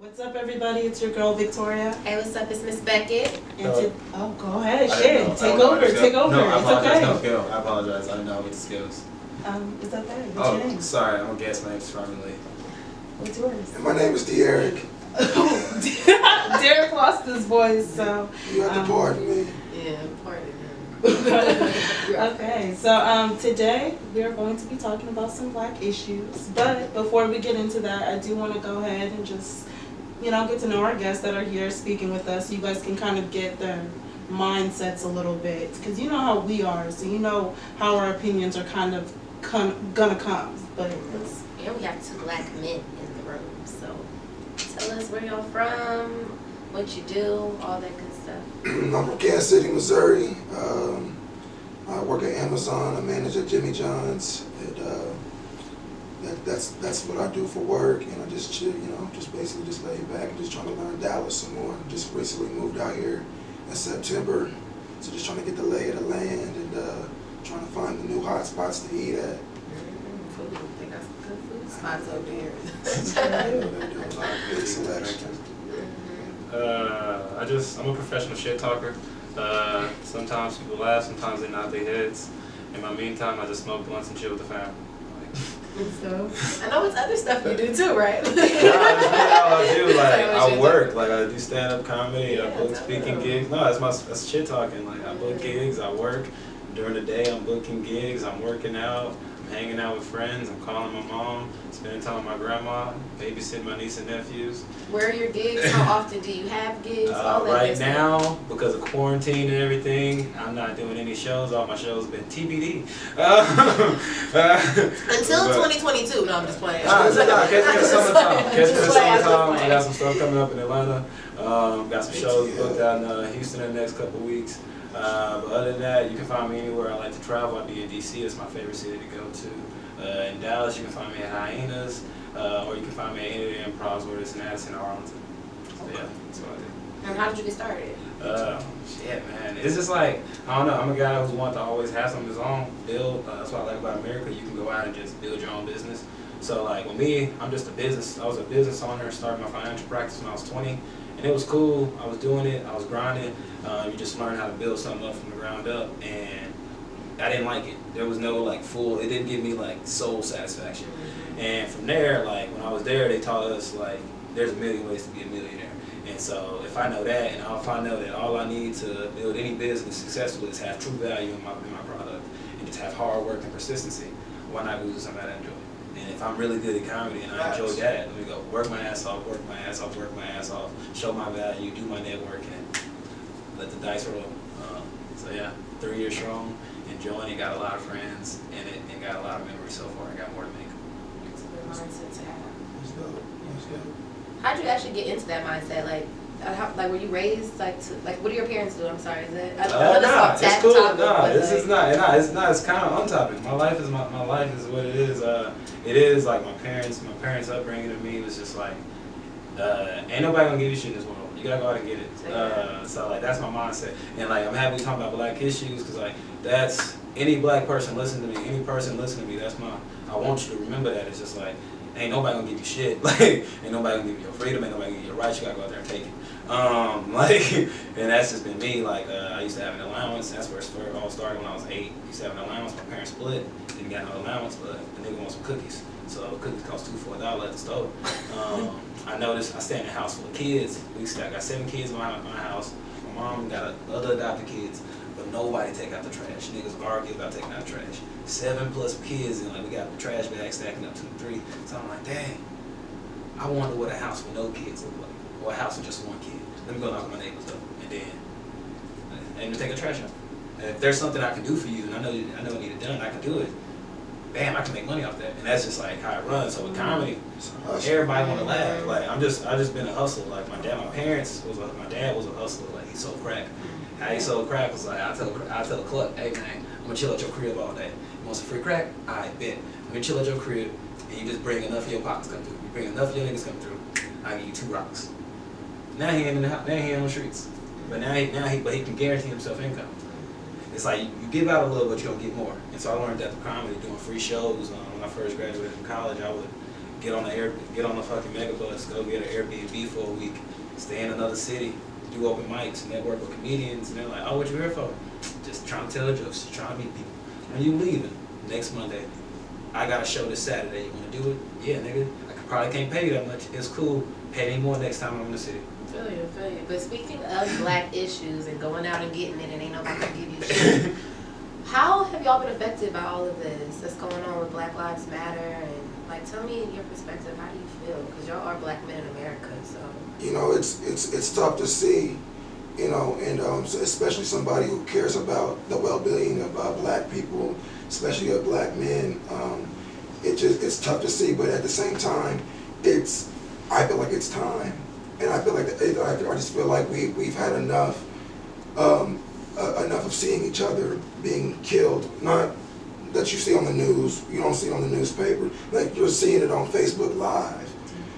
What's up, everybody? It's your girl Victoria. Hey, what's up? It's Miss Beckett. And go ahead, shit. Take over. No, I It's apologize. okay. No, Phil, I apologize. I didn't know with the skills. It's okay. What's your name? Sorry. I'm a guest. My name's Furman and What's yours? And my name is Derek. Derek lost his voice, so. You have to pardon me. Yeah, pardon him. Okay, so today we are going to be talking about some Black issues. But before we get into that, I do want to go ahead and just, get to know our guests that are here speaking with us. So you guys can kind of get their mindsets a little bit, because you know how we are, so you know how our opinions are kind of gonna come. But and we have two Black men in the room, so tell us where y'all from, what you do, all that good stuff. I'm from Kansas City, Missouri. I work at Amazon. I manage at Jimmy John's. And that's what I do for work. And I just chill, just basically just lay back and just trying to learn Dallas some more. Just recently moved out here in September, so just trying to get the lay of the land and trying to find the new hot spots to eat at. Food. They got some good food spots over here. They're doing a lot of big selection. I'm a professional shit talker. Sometimes people laugh, sometimes they nod their heads. In my meantime, I just smoke blunts and chill with the fam. So, I know it's other stuff you do too, right? That's really all I do. I work. I do stand-up comedy. I book speaking gigs. No, that's shit talking. I book gigs. I work. During the day, I'm booking gigs. I'm working out. I'm hanging out with friends. I'm calling my mom. Spending time with my grandma. Babysitting my niece and nephews. Where are your gigs? How often do you have gigs? All that Right now, because of quarantine and everything, I'm not doing any shows. All my shows have been TBD. Until 2022. No, I'm just playing. Catch me in the summertime. Catch me in the summertime. I got some stuff coming up in Atlanta. Got some shows booked out in Houston in the next couple of weeks. But other than that, you can find me anywhere I like to travel. I'd be in DC. It's my favorite city to go to. In Dallas, you can find me at Hyenas, or you can find me at any of the improvs, whether it's in Addison or Arlington. So yeah, that's what I do. And how did you get started? Shit, man. It's just I don't know. I'm a guy who's wanted to always have something of his own, build. That's what I like about America. You can go out and just build your own business. So with me, I'm just a business. I was a business owner, started my financial practice when I was 20. And it was cool. I was doing it. I was grinding. You just learn how to build something up from the ground up, and I didn't like it. There was no it didn't give me soul satisfaction. And from there, when I was there, they taught us there's a million ways to be a millionaire. And so if I know that, and if I know that all I need to build any business successfully is have true value in my product, and just have hard work and persistency, why not do something I enjoy? And if I'm really good at comedy and I enjoy that, let me go work my ass off, work my ass off, work my ass off, show my value, do my networking, and let the dice roll. So yeah, 3 years strong, enjoying it, got a lot of friends in it, and got a lot of memories so far. I got more to make. It's a good mindset to have. That's dope. That's dope. How'd you actually get into that mindset? Were you raised what do your parents do? I'm sorry, is it? Nah, it's cool. It's not. It's kind of on topic. My life is what it is. It is my parents' upbringing to me was just ain't nobody gonna give you shit in this world. You gotta go out and get it. So that's my mindset. And I'm happy talking about Black issues because that's any Black person listening to me, any person listening to me. I want you to remember that. It's just ain't nobody gonna give you shit. Ain't nobody gonna give you your freedom. Ain't nobody gonna give you your rights. You gotta go out there and take it. And that's just been me. I used to have an allowance. That's where it all started when I was 8. I used to have an allowance. My parents split. Didn't get no allowance, but the nigga wants some cookies. So cookies cost $2 for $1 at the store. I noticed I stay in a house full of kids. I got 7 kids in my house. My mom got other adopted kids. But nobody take out the trash. Niggas argue about taking out the trash. 7+ kids, and we got the trash bags stacking up 2 to 3. So I'm dang, I wonder what a house with no kids look like, or a house with just 1 kid. Let me go knock my neighbors up, and then aim to take a trash out. And if there's something I can do for you, and I know I need it done, I can do it. Bam, I can make money off that, and that's just how it runs. So with comedy, everybody want to laugh. I just been a hustler. My dad was a hustler. He sold crack. How he sold crack was I tell a club, hey man, I'm gonna chill at your crib all day. You want some free crack? I bet. I'm gonna chill at your crib, and you just bring enough of your pockets come through. You bring enough of your niggas come through. I give you 2 rocks. Now he ain't in the house. Now he ain't on the streets. But he can guarantee himself income. It's you give out a little, but you don't get more. And so I learned that through comedy, doing free shows. When I first graduated from college, I would get on the fucking megabus, go get an Airbnb for a week, stay in another city, do open mics, network with comedians, and they're like, oh, what you here for? Just trying to tell jokes, just trying to meet people. When you leaving next Monday, I got a show this Saturday. You want to do it? Yeah, nigga. Probably can't pay you that much. It's cool. Pay me more next time I'm in the city. Feel you. But speaking of black issues and going out and getting it and ain't nobody gonna give you shit, how have y'all been affected by all of this that's going on with Black Lives Matter? And like, tell me in your perspective, how do you feel? Because y'all are black men in America, so. You know, it's tough to see, you know, and especially somebody who cares about the well-being of black people, especially of black men. It's tough to see, but at the same time, I feel like it's time, and I feel like I just feel like we've had enough of seeing each other being killed. Not that you see on the news, you don't see it on the newspaper. Like, you're seeing it on Facebook Live.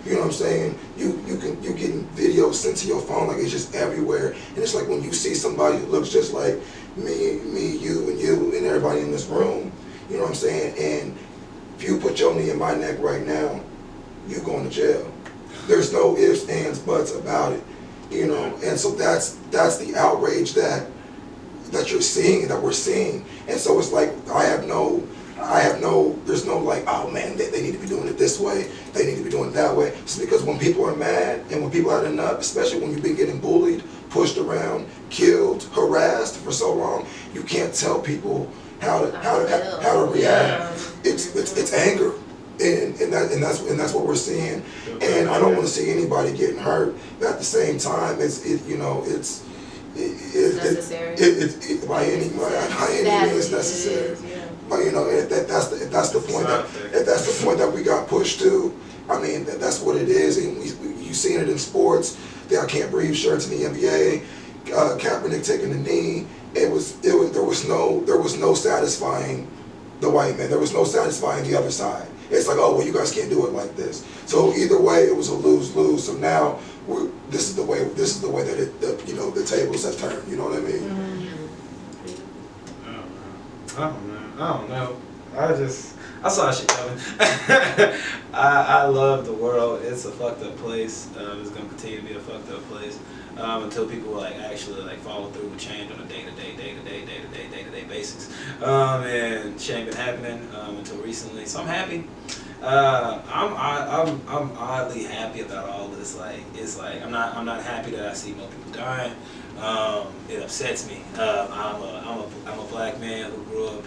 You know what I'm saying? You're getting videos sent to your phone, like it's just everywhere. And it's like when you see somebody who looks just like me, you, and everybody in this room. You know what I'm saying? And if you put your knee in my neck right now, you going to jail. There's no ifs, ands, buts about it, you know. And so that's the outrage that you're seeing and that we're seeing. And so it's like there's no like, oh man, they need to be doing it this way, they need to be doing it that way. It's because when people are mad and when people are had enough, especially when you've been getting bullied, pushed around, killed, harassed for so long, you can't tell people how to react. Yeah. It's anger, and that's what we're seeing. And I don't want to see anybody getting hurt, but at the same time, it's necessary. By any means necessary. Yeah. But you know, if that's the point that we got pushed to, I mean, that's what it is. And you've seen it in sports. The I Can't Breathe shirts in the NBA, Kaepernick taking the knee. There was no satisfying the white man. There was no satisfying the other side. It's like, oh well, you guys can't do it like this. So either way, it was a lose-lose. So now this is the way that the tables have turned. You know what I mean? Mm-hmm. I don't know. I saw shit coming. I love the world. It's a fucked up place. It's gonna continue to be a fucked up place until people actually follow through with change on a day-to-day basis. And shit ain't been happening until recently. So I'm happy. I'm oddly happy about all this. I'm not happy that I see more people dying. It upsets me. I'm a black man who grew up.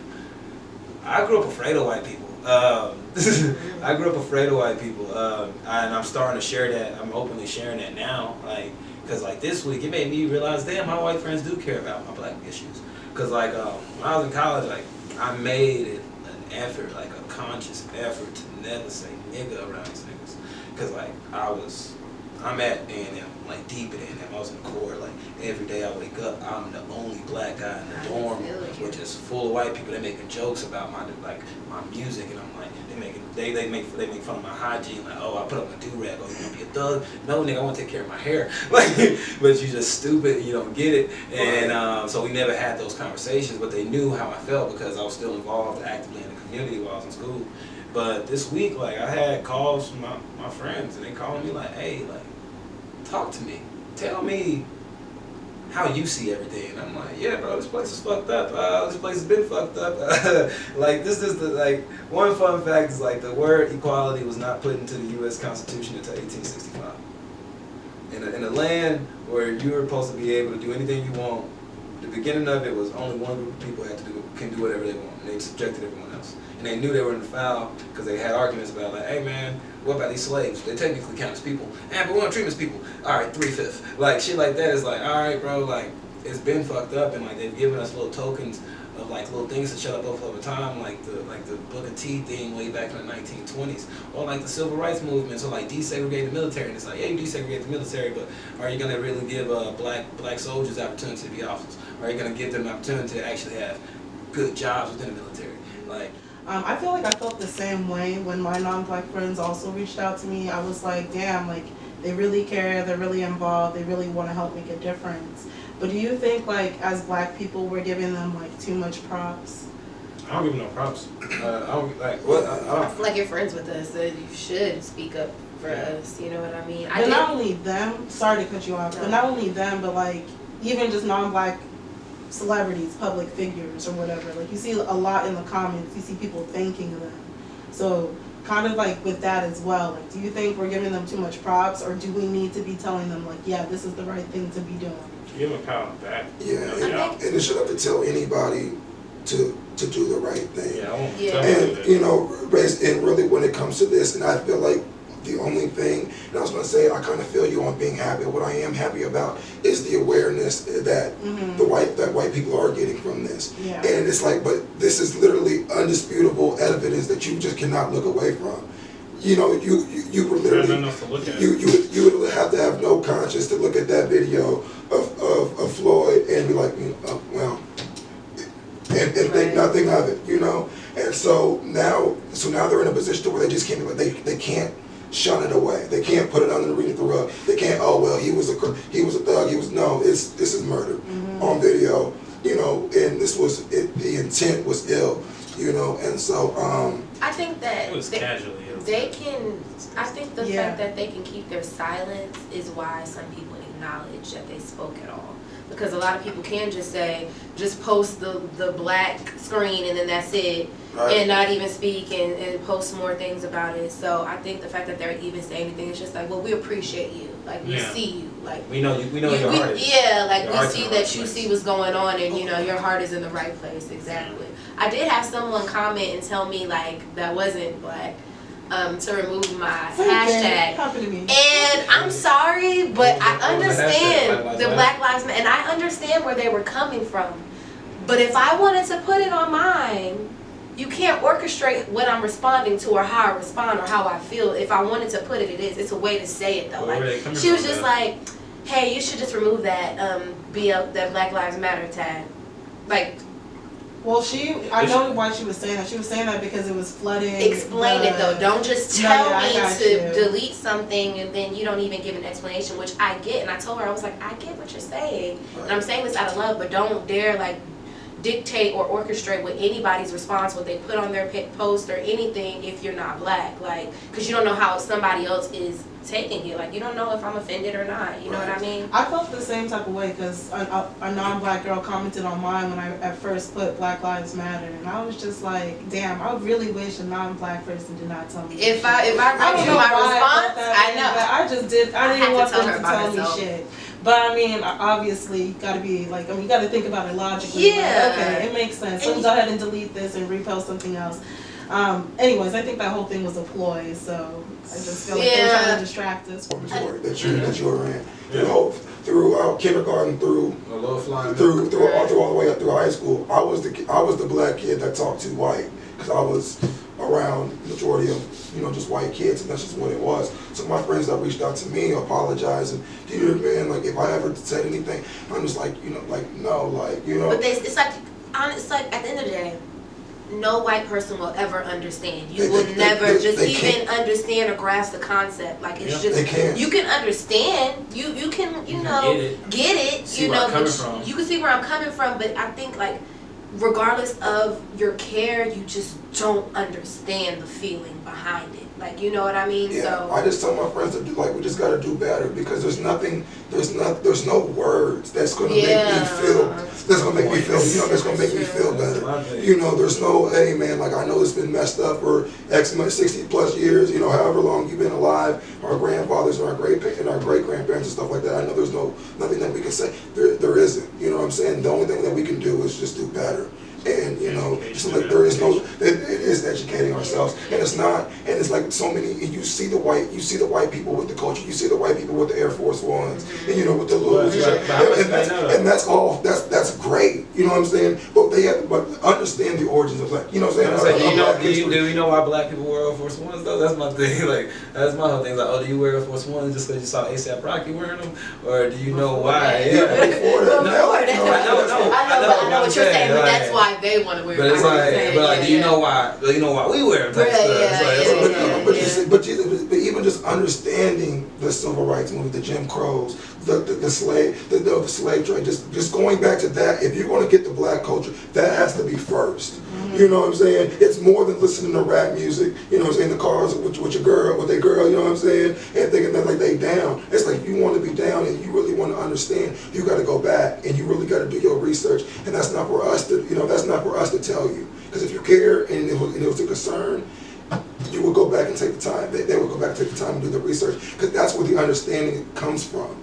I grew up afraid of white people. I grew up afraid of white people, and I'm starting to share that. I'm openly sharing that now, because this week it made me realize, damn, my white friends do care about my black issues. Because when I was in college, I made it an effort, a conscious effort to never say nigga around these niggas. Because I'm at A&M, deep at A&M. I was in the core, every day I wake up, I'm the only black guy in the dorm, which is full of white people. They're making jokes about my music, and I'm they make fun of my hygiene, oh, I put up my do-rag, oh, you want to be a thug? No, nigga, I want to take care of my hair. But you're just stupid and you don't get it. And so we never had those conversations, but they knew how I felt because I was still involved actively in the community while I was in school. But this week, I had calls from my friends, and they calling me hey, talk to me. Tell me how you see everything. And I'm like, yeah, bro, this place is fucked up. This place has been fucked up. This is the, one fun fact is, the word equality was not put into the U.S. Constitution until 1865. In a land where you were supposed to be able to do anything you want, the beginning of it was only one group of people can do whatever they want, and they subjected everyone else. And they knew they were in the foul because they had arguments about hey man, what about these slaves? They technically count as people. But we want to treat them as people. All right, 3/5. Shit like that is all right, bro. It's been fucked up, and they've given us little tokens of little things to shut up over time, the Book of Tea thing way back in the 1920s, or the civil rights movement. So desegregate the military, and it's yeah, you desegregate the military, but are you gonna really give black soldiers opportunity to be officers? Are you gonna give them an opportunity to actually have good jobs within the military? I feel I felt the same way when my non-black friends also reached out to me. I was like, damn, they really care, they're really involved, they really want to help make a difference. But do you think as black people we're giving them too much props? I don't give them no props. I don't like what I don't. Like you're friends with us, so you should speak up for us. You know what I mean? But not only them. Sorry to cut you off. But not only them, but like even just non-black celebrities, public figures or whatever. Like you see a lot in the comments. You see people thanking them. So kind of like with that as well. Like, do you think we're giving them too much props, or do we need to be telling them like, yeah, this is the right thing to be doing? Give them a pat on the back. Yeah, and it should have to tell anybody to do the right thing. Yeah, I won't Yeah. tell And them you know, and really when it comes to this, and I feel like the only thing, and I was gonna say, I kind of feel you on being happy. What I am happy about is the awareness that white people are getting from this. Yeah. And it's like, but this is literally undisputable evidence that you just cannot look away from. You know, you were literally, There's nothing else to look at. you would have to have no conscience to look at that video of Floyd and be like, well, and think nothing of it, you know. And so now they're in a position where they just can't, they can't shun it away. They can't put it underneath the rug. They can't, oh well, he was a thug. This is murder on video, you know. And the intent was ill, you know. And so I think that It was casually. I think the fact that they can keep their silence is why some people acknowledge that they spoke at all. Because a lot of people can just post the black screen and then that's it, right, and not even speak and post more things about it. So I think the fact that they're even saying anything is just like, well, we appreciate you, like we see you, like we know your heart is. Yeah, like your we heart's see in the that right you place. see what's going on, and you know your heart is in the right place. Exactly. I did have someone comment and tell me like that wasn't black. To remove my hashtag. Happened to me. And I'm sorry, but I What was the hashtag? understand the Black Lives Matter, and I understand where they were coming from. But if I wanted to put it on mine, you can't orchestrate what I'm responding to or how I respond or how I feel. If I wanted to put it, it is. It's a way to say it though. Where were they Like coming she was from, just though? like, hey, you should just remove that that Black Lives Matter tag. Like, Well, I know why she was saying that. She was saying that because it was flooding. explain it though. Don't just No, tell yeah, I me got to you. delete something and then you don't even give an explanation, which I get. And I told her, I was like, I get what you're saying. And I'm saying this out of love, but don't dare like dictate or orchestrate what anybody's response, what they put on their post or anything if you're not black. Like, because you don't know how somebody else is taking it. Like, you don't know if I'm offended or not. You know what I mean? I felt the same type of way because a non-black girl commented on mine when I at first put Black Lives Matter, and I was just like, damn, I really wish a non-black person did not tell me. If I don't read you know my why response, felt that I way, know. but I just did. I I didn't had want to tell them her to by tell me herself. shit. But I mean, obviously, you gotta be like, you gotta think about it logically. Yeah. Like, okay, it makes sense. Let me go ahead and delete this and repost something else. Anyways, I think that whole thing was a ploy, so I just feel like they're trying to distract us. that you were in, you know, through kindergarten through A little flying. all the way up through high school. I was the black kid that talked too white because I was around the majority of, you know, just white kids, and that's just what it was. So my friends that reached out to me apologizing, dude, man, like if I ever said anything, I'm just like, you know, like no, like, you know. But it's like at the end of the day, no white person will ever understand. You will never even understand or grasp the concept. Like it's they can't. you can understand. You can you know get it. See you where know I'm coming from. you can see where I'm coming from. But I think like regardless of your care, you just don't understand the feeling behind it. Like, you know what I mean? Yeah, So I just tell my friends to do, like, we just got to do better because there's no words that's going to make me feel, that's going to make me feel, you know, that's going to make me feel better. You know, there's no, hey man, like I know it's been messed up for X 60 plus years, you know, however long you've been alive, our grandfathers and our great grandparents and stuff like that. I know there's nothing that we can say. There isn't, you know what I'm saying? The only thing that we can do is just do better. And you know, just like there is no, it is educating ourselves, and it's not, and it's like so many. You see the white people with the culture, you see the white people with the Air Force Ones, and you know with the Louis, and that's all. That's great. You know what I'm saying? But understand the origins of black. You know what I'm saying? Do you know why black people wear Air Force Ones though? That's my thing. Like that's my whole thing. Like, oh, do you wear Air Force Ones just because you saw ASAP Rocky wearing them, or do you know why? Yeah, before that. I know what you're saying, but that's why they want to wear. But it's like, do you know why? Do you know why we wear them? But even even just understanding the civil rights movement, the Jim Crows, the slave trade, just going back to that. If you're going to get the black culture, that has to be first. You know what I'm saying? It's more than listening to rap music, you know what I'm saying, in the cars with your girl, with their girl, you know what I'm saying, and thinking that like they down. It's like you want to be down and you really want to understand, you got to go back and you really got to do your research, and that's not for us to, that's not for us to tell you. Because if you care and it was a concern, you would go back and take the time. They would go back and take the time and do the research, because that's where the understanding comes from.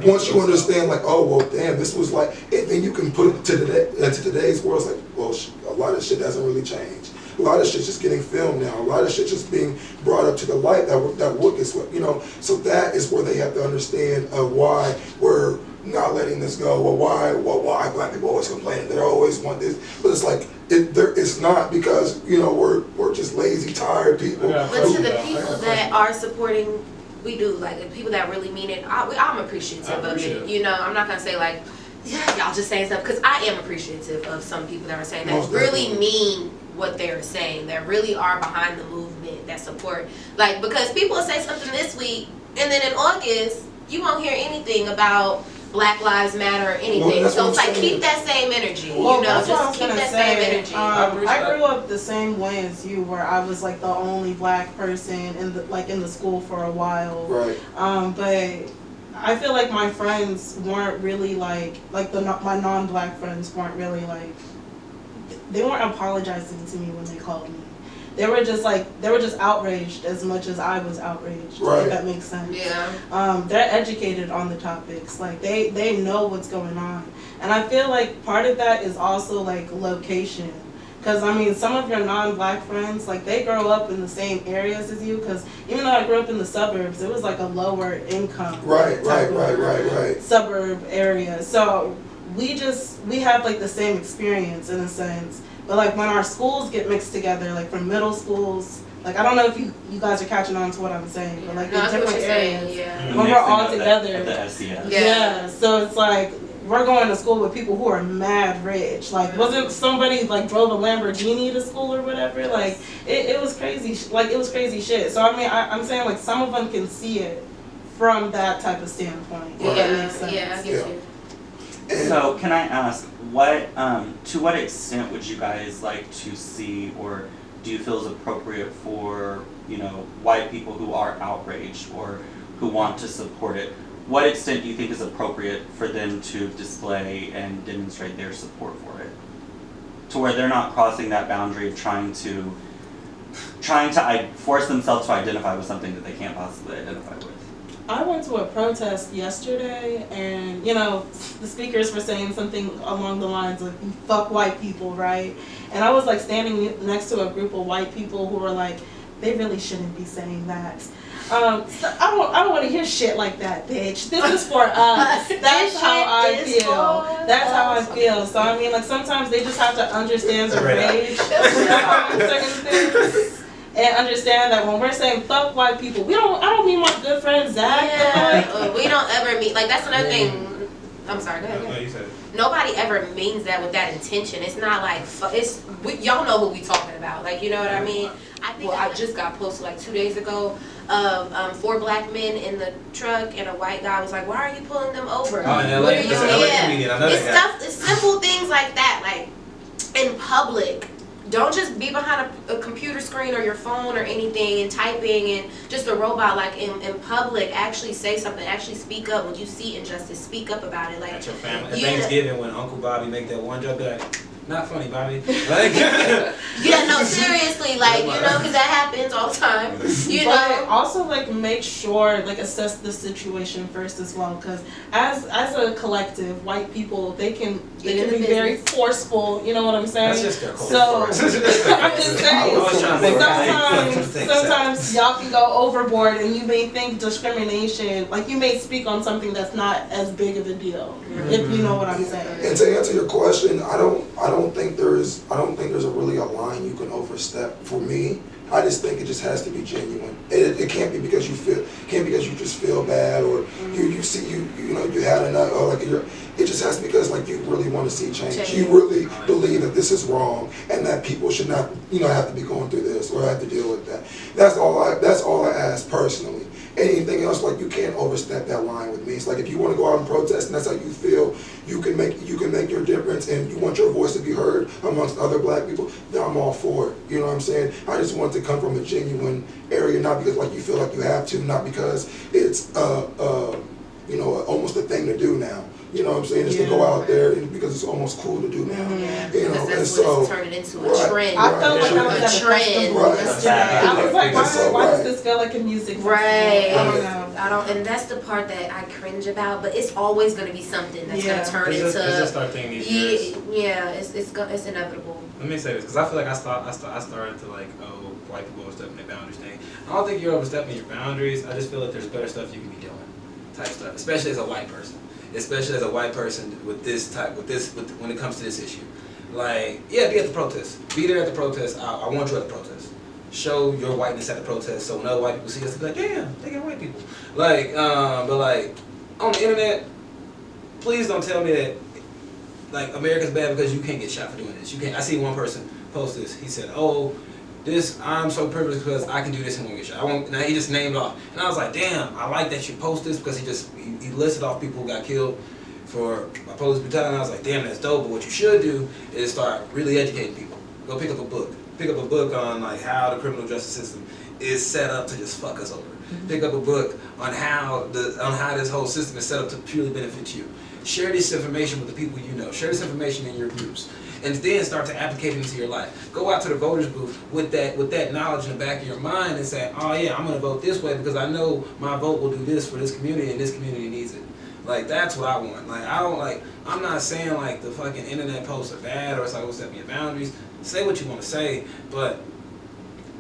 Once you understand, like, oh, well, damn, this was like, and then you can put it to today's world. It's like, well, a lot of shit hasn't really changed. A lot of shit's just getting filmed now. A lot of shit just being brought up to the light that is what, So that is where they have to understand why we're not letting this go. Well, why black people always complaining? They always want this, but it's like it's not because we're just lazy, tired people. But to the people that are supporting. We do, like, the people that really mean it, I'm appreciative of it. I'm not going to say, like, yeah, y'all just saying stuff, because I am appreciative of some people that are saying that really mean what they're saying, that really are behind the movement, that support. Like, because people will say something this week, and then in August, you won't hear anything about Black Lives Matter or anything. Well, so it's like, keep that same energy. Well, just keep that same energy. I grew up the same way as you, where I was like the only black person in the school for a while. Right. But I feel like my friends weren't really my non-black friends weren't really they weren't apologizing to me when they called me. They were just outraged as much as I was outraged. Right. If that makes sense. Yeah. They're educated on the topics. Like they know what's going on. And I feel like part of that is also like location. Because I mean, some of your non-black friends, like they grow up in the same areas as you. Because even though I grew up in the suburbs, it was like a lower income. Right. Suburb area. So we have like the same experience in a sense. But like when our schools get mixed together, like from middle schools, like I don't know if you guys are catching on to what I'm saying, but like in different areas, when we're all together, yeah. So it's like we're going to school with people who are mad rich. Like wasn't somebody like drove a Lamborghini to school or whatever? Like it was crazy. Like it was crazy shit. So I mean I'm saying like some of them can see it from that type of standpoint. If that makes sense. Yeah, I get you. So can I ask, to what extent would you guys like to see, or do you feel is appropriate for, white people who are outraged or who want to support it? What extent do you think is appropriate for them to display and demonstrate their support for it? To where they're not crossing that boundary of trying to force themselves to identify with something that they can't possibly identify with. I went to a protest yesterday, and the speakers were saying something along the lines of "fuck white people," right? And I was like standing next to a group of white people who were like, they really shouldn't be saying that. So I don't want to hear shit like that, bitch. This is for us. That's how I feel. That's how I feel. So I mean, like sometimes they just have to understand the rage behind certain things. And understand that when we're saying fuck white people, I don't mean my good friend Zach. Yeah, we don't ever mean, like that's another thing. I'm sorry, go ahead. No, you said it. Nobody ever means that with that intention. It's not like, y'all know who we talking about. Like, you know what I mean? I think I just got posted like 2 days ago of 4 black men in the truck, and a white guy was like, why are you pulling them over? Oh, in LA, it's an LA comedian. I know that. It's simple things like that, like in public. Don't just be behind a computer screen or your phone or anything and typing and just a robot. Like in public, actually say something. Actually speak up. When you see injustice, speak up about it. Like at your family. At Thanksgiving, when Uncle Bobby make that one joke, be like, not funny, Bobby. Like, yeah, no, seriously, like, because that happens all the time. But also, like, make sure, like, assess the situation first as well, because as a collective, white people, they can be very forceful. You know what I'm saying? That's just their culture. So I'm just saying. Sometimes y'all can go overboard, and you may think discrimination, like, you may speak on something that's not as big of a deal. If you know what I'm saying. And to answer your question, I don't think there's a really a line you can overstep for me I just think it just has to be genuine. It can't be because you just feel bad, or you see you had enough, or like it just has to be because like you really want to see change. You really believe that this is wrong and that people should not have to be going through this or have to deal with that. That's all I ask personally. Anything else, like, you can't overstep that line with me. It's like if you want to go out and protest and that's how you feel, you can make your difference, and you want your voice to be heard amongst other black people, then I'm all for it. You know what I'm saying? I just want it to come from a genuine area, not because like you feel like you have to, not because it's almost a thing to do now. You know what I'm saying? It's to go out there because it's almost cool to do now. Yeah, you know, because that's and so what it's turning into a trend. I felt like I was at a festival yesterday. I was like, why does this feel like a music festival? Right. I don't know. And that's the part that I cringe about. But it's always going to be something that's going to turn It's into. just our thing these years. Yeah, it's inevitable. Let me say this, because I feel like I started to like, white people overstepping their boundaries thing. I don't think you're overstepping your boundaries. I just feel like there's better stuff you can be doing, type stuff, especially as a white person. Especially as a white person with when it comes to this issue. Like, yeah, be at the protest. Be there at the protest. I want you at the protest. Show your whiteness at the protest so when other white people see us, they'll be like, damn, they got white people. Like, but like, on the internet, please don't tell me that, like, America's bad because you can't get shot for doing this. You can't. I see one person post this. He said, I'm so privileged because I can do this and won't get shot. Now he just named off. And I was like, damn, I like that you post this because he listed off people who got killed for police brutality. And I was like, damn, that's dope. But what you should do is start really educating people. Go pick up a book. Pick up a book on like how the criminal justice system is set up to just fuck us over. Pick up a book on how this whole system is set up to purely benefit you. Share this information with the people you know. Share this information in your groups. And then start to applicate it into your life. Go out to the voters booth with that knowledge in the back of your mind and say, oh yeah, I'm gonna vote this way because I know my vote will do this for this community and this community needs it. Like, that's what I want. Like, I'm not saying like the fucking internet posts are bad or it's like overstepping your boundaries. Say what you want to say, but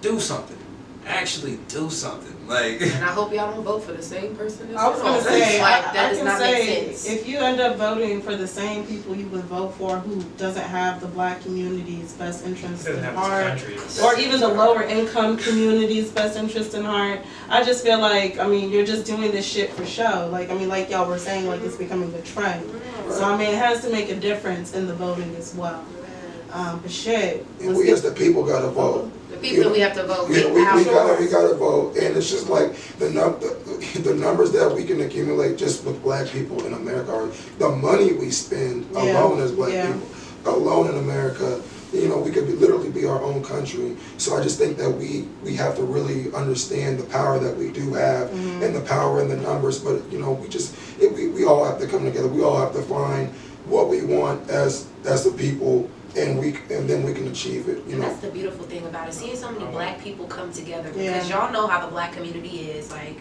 do something. Actually do something. Like, and I hope y'all don't vote for the same person. I was gonna say, like, that I does can not say, make sense. if you end up voting for the same people you would vote for who doesn't have the black community's best interest in heart, or even the lower income community's best interest in heart, I just feel like, you're just doing this shit for show. Like, like y'all were saying, like, it's becoming a trend. So, it has to make a difference in the voting as well. But shit. And we as the people gotta vote. The people that we have to vote. We gotta vote, and it's just like the numbers that we can accumulate just with black people in America, or the money we spend alone as black people, alone in America. We could literally be our own country. So I just think that we have to really understand the power that we do have and the power in the numbers. But we all have to come together. We all have to find what we want as the people. And then we can achieve it. And that's the beautiful thing about it. Seeing so many black people come together, because y'all know how the black community is. Like,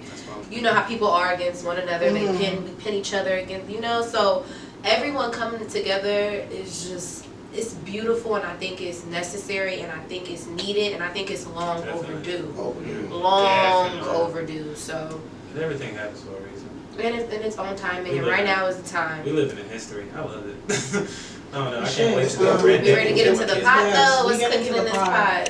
you know how people are against one another. We pin each other against. So everyone coming together is just, it's beautiful, and I think it's necessary, and I think it's needed, and I think it's long overdue. Long overdue. So everything happens for a reason. And in its own timing, and right now is the time. We live in history. I love it. I don't know. I can't wait to we ready to get into the pot though? What's cooking in this pot?